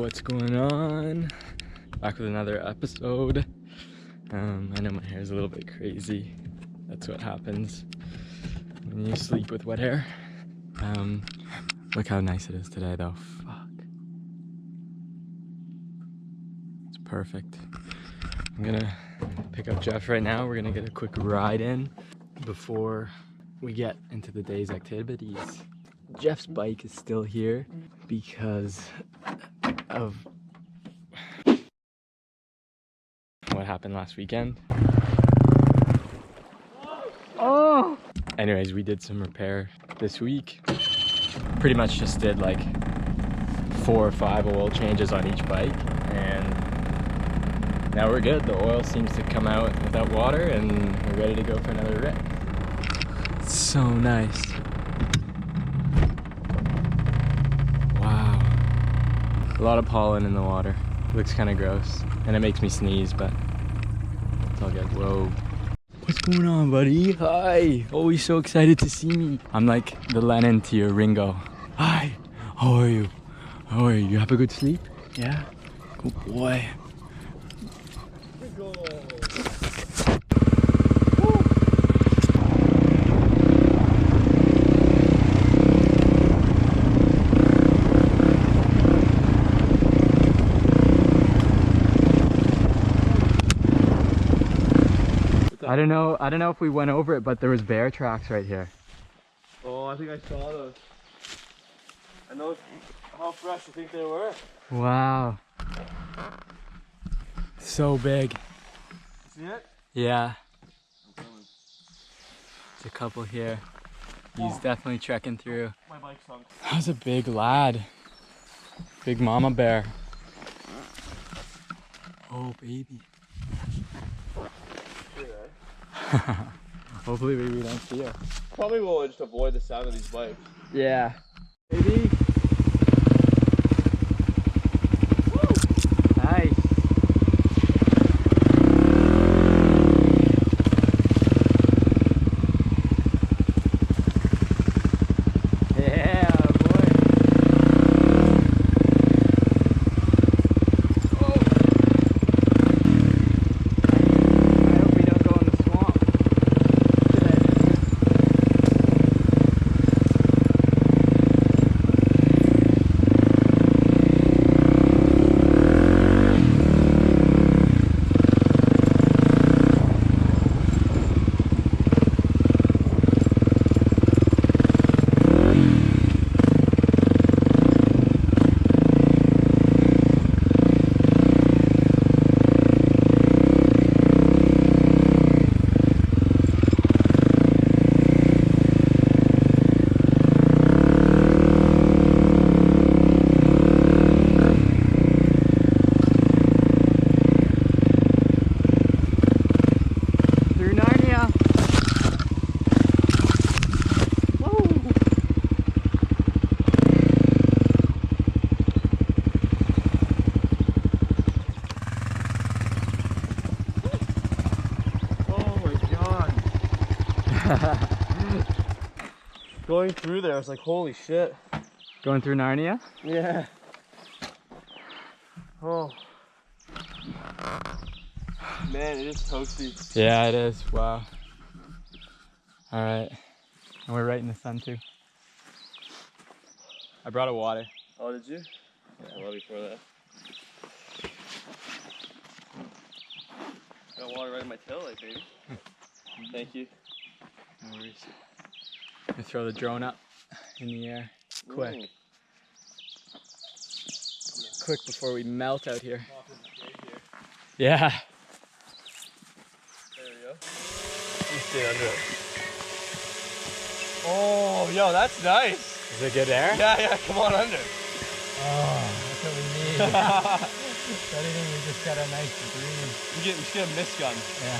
What's going on? Back with another episode. I know my hair is a little bit crazy. That's what happens when you sleep with wet hair. Look how nice it is today though. Fuck. It's perfect. I'm gonna pick up Jeff right now. We're gonna get a quick ride in before we get into the day's activities. Jeff's bike is still here because of what happened last weekend. Oh! Anyways, we did some repair this week. Pretty much just did like 4 or 5 oil changes on each bike, and now we're good. The oil seems to come out without water, and we're ready to go for another rip. It's so nice. Wow. A lot of pollen in the water. Looks kind of gross, and it makes me sneeze, but it's all good. Whoa. What's going on, buddy? Hi. Always so excited to see me. I'm like the Lennon to your Ringo. Hi. How are you? How are you? You have a good sleep? Yeah? Good boy. I don't know if we went over it, but there was bear tracks right here. Oh, I think I saw those. I know how fresh you think they were. Wow. So big. See it? Yeah. There's a couple here. He's definitely trekking through. My bike sunk. That was a big lad. Big mama bear. Oh, baby. Hopefully we don't see her. Probably will just avoid the sound of these bikes. Yeah. Baby. Woo. Nice. Yeah, boy. Oh. I hope we don't go in the swamp today. Going through there, it's like, holy shit. Going through Narnia? Yeah. Oh. Man, it is toasty. Yeah, it is. Wow. All right. And we're right in the sun too. I brought a water. Oh, did you? Yeah, well before that. Got water right in my tail light, baby. Thank you. No worries. I'm gonna throw the drone up in the air. Quick. Ooh. Quick before we melt out here. Yeah. There we go. You stay under it. Oh, yo, that's nice. Is it good air? Yeah, come on under. Oh, that's what we need. Anything, we just got a nice breeze. We should get a mist gun. Yeah.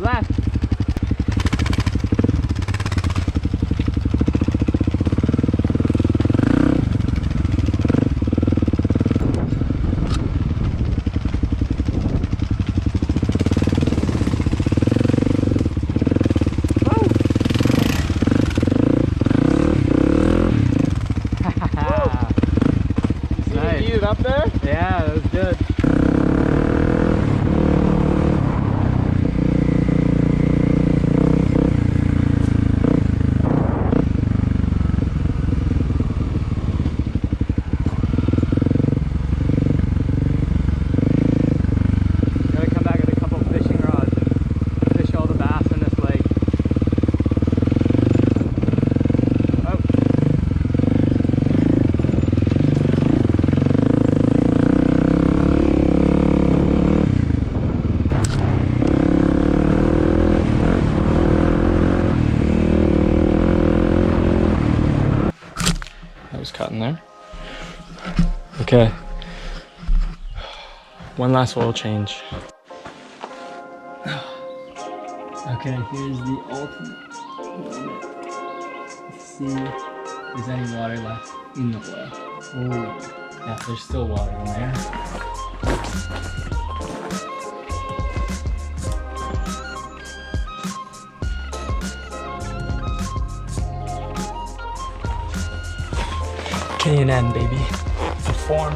left. Up there? Yeah, that was good. Gotta come back with a couple fishing rods and fish all the bass in this lake. Oh. Was caught in there. Okay. One last oil change. Okay, here's the ultimate moment. Let's see if there's any water left in the oil. Oh, yeah, there's still water in there. K&N, baby. Perform.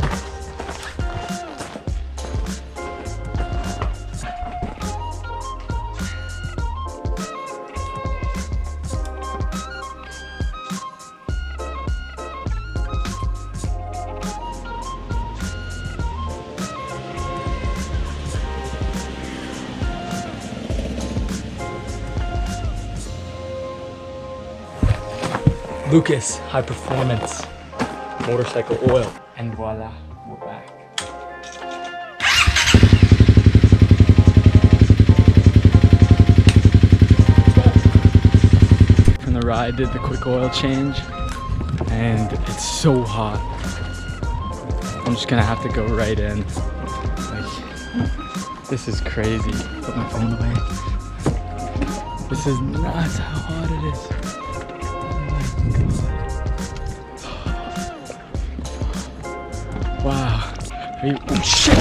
Lucas, high performance. Motorcycle oil, and voila, we're back. From the ride, did the quick oil change, and it's so hot. I'm just gonna have to go right in. Like, this is crazy. Put my phone away. This is nuts how hot it is. Wow. Oh shit!